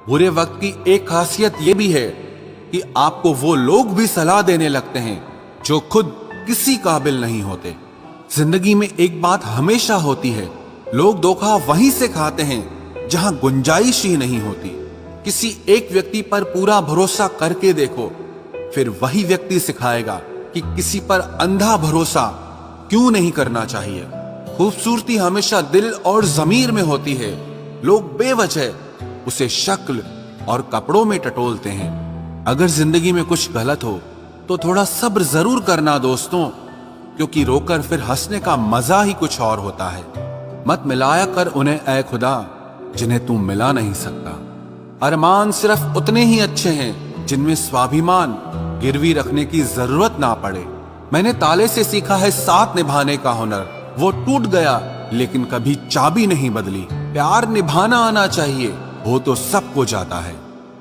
बुरे वक्त की एक खासियत यह भी है कि आपको वो लोग भी सलाह देने लगते हैं जो खुद किसी काबिल नहीं होते। जिंदगी में एक बात हमेशा होती है, लोग धोखा वहीं से खाते हैं जहां गुंजाइश ही नहीं होती। किसी एक व्यक्ति पर पूरा भरोसा करके देखो, फिर वही व्यक्ति सिखाएगा कि किसी पर अंधा भरोसा क्यों नहीं करना चाहिए। खूबसूरती हमेशा दिल और जमीर में होती है। लोग बेवजह उसे शक्ल और कपड़ों में टटोलते हैं। अगर जिंदगी में कुछ गलत हो तो थोड़ा सब्र जरूर करना दोस्तों, क्योंकि रोकर फिर हंसने का मजा ही कुछ और होता है। मत मिलाया कर उन्हें ऐ खुदा जिन्हें तू मिला नहीं सकता। अरमान सिर्फ उतने ही अच्छे हैं जिनमें स्वाभिमान गिरवी रखने की जरूरत ना पड़े। मैंने ताले से सीखा है साथ निभाने का हुनर। वो टूट गया लेकिन कभी चाबी नहीं बदली। प्यार निभाना आना चाहिए, हो तो सबको जाता है।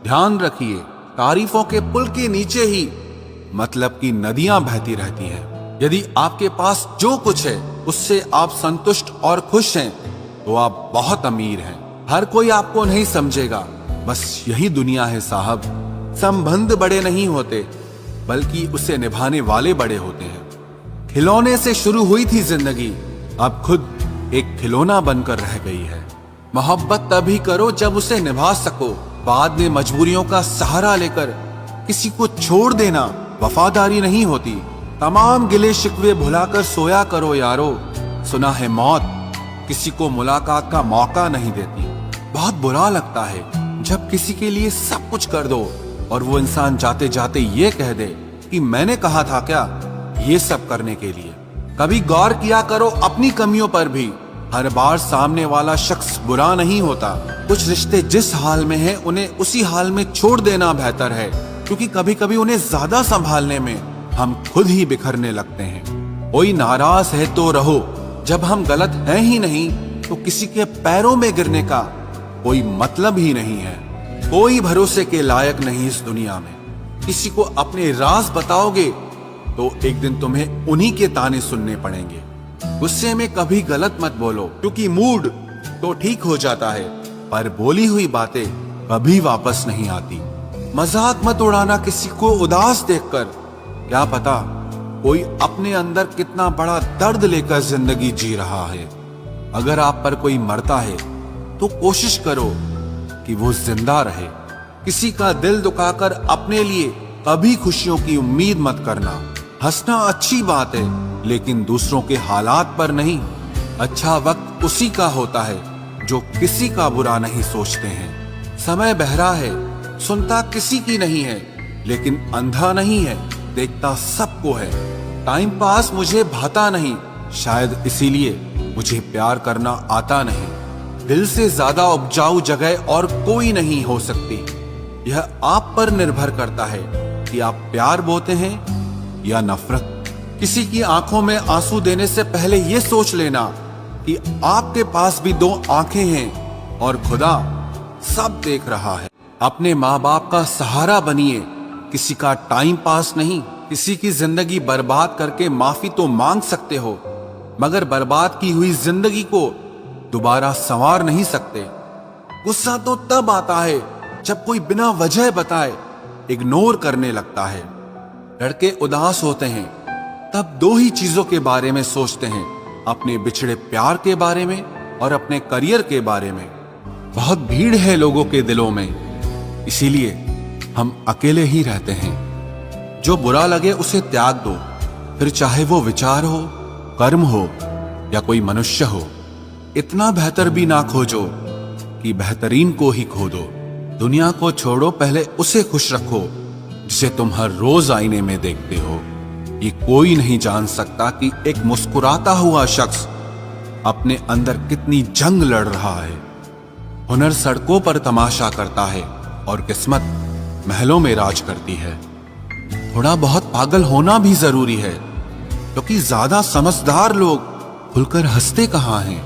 ध्यान रखिए, तारीफों के पुल के नीचे ही मतलब की नदियां बहती रहती हैं। यदि आपके पास जो कुछ है उससे आप संतुष्ट और खुश हैं तो आप बहुत अमीर हैं। हर कोई आपको नहीं समझेगा, बस यही दुनिया है साहब। संबंध बड़े नहीं होते बल्कि उसे निभाने वाले बड़े होते हैं। खिलौने से शुरू हुई थी जिंदगी, अब खुद एक खिलौना बनकर रह गई है। मोहब्बत तभी करो जब उसे निभा सको। बाद में मजबूरियों का सहारा लेकर किसी को छोड़ देना वफादारी नहीं होती। तमाम गिले शिकवे भुलाकर सोया करो यारो। सुना है मौत किसी को मुलाकात का मौका नहीं देती। बहुत बुरा लगता है जब किसी के लिए सब कुछ कर दो और वो इंसान जाते जाते ये कह दे कि मैंने कहा था क्या ये सब करने के लिए। कभी गौर किया करो अपनी कमियों पर भी। हर बार सामने वाला शख्स बुरा नहीं होता। कुछ रिश्ते जिस हाल में हैं उन्हें उसी हाल में छोड़ देना बेहतर है, क्योंकि कभी कभी उन्हें ज्यादा संभालने में हम खुद ही बिखरने लगते हैं। कोई नाराज है तो रहो, जब हम गलत हैं ही नहीं तो किसी के पैरों में गिरने का कोई मतलब ही नहीं है। कोई भरोसे के लायक नहीं इस दुनिया में। किसी को अपने राज बताओगे तो एक दिन तुम्हें उन्हीं के ताने सुनने पड़ेंगे। गुस्से में कभी गलत मत बोलो, क्योंकि मूड तो ठीक हो जाता है पर बोली हुई बातें कभी वापस नहीं आती। मजाक मत उड़ाना किसी को उदास देखकर। क्या पता कोई अपने अंदर कितना बड़ा दर्द लेकर जिंदगी जी रहा है। अगर आप पर कोई मरता है तो कोशिश करो कि वो जिंदा रहे। किसी का दिल दुखाकर अपने लिए कभी खुशियों की उम्मीद मत करना। हंसना अच्छी बात है लेकिन दूसरों के हालात पर नहीं। अच्छा वक्त उसी का होता है जो किसी का बुरा नहीं सोचते हैं। समय बहरा है, सुनता किसी की नहीं है, लेकिन अंधा नहीं है, देखता सबको है। टाइम पास मुझे भाता नहीं, शायद इसीलिए मुझे प्यार करना आता नहीं। दिल से ज्यादा उपजाऊ जगह और कोई नहीं हो सकती। यह आप पर निर्भर करता है कि आप प्यार बोते हैं या नफरत। किसी की आंखों में आंसू देने से पहले यह सोच लेना कि आपके पास भी दो आंखें हैं और खुदा सब देख रहा है। अपने माँ बाप का सहारा बनिए, किसी का टाइम पास नहीं। किसी की जिंदगी बर्बाद करके माफी तो मांग सकते हो, मगर बर्बाद की हुई जिंदगी को दोबारा संवार नहीं सकते। गुस्सा तो तब आता है जब कोई बिना वजह बताए इग्नोर करने लगता है। लड़के उदास होते हैं तब दो ही चीजों के बारे में सोचते हैं, अपने बिछड़े प्यार के बारे में और अपने करियर के बारे में। बहुत भीड़ है लोगों के दिलों में, इसीलिए हम अकेले ही रहते हैं। जो बुरा लगे उसे त्याग दो, फिर चाहे वो विचार हो, कर्म हो या कोई मनुष्य हो। इतना बेहतर भी ना खोजो कि बेहतरीन को ही खो दो। दुनिया को छोड़ो, पहले उसे खुश रखो जिसे तुम हर रोज आईने में देखते हो। ये कोई नहीं जान सकता कि एक मुस्कुराता हुआ शख्स अपने अंदर कितनी जंग लड़ रहा है। हुनर सड़कों पर तमाशा करता है और किस्मत महलों में राज करती है। थोड़ा बहुत पागल होना भी जरूरी है, क्योंकि ज्यादा समझदार लोग खुलकर हंसते कहाँ हैं।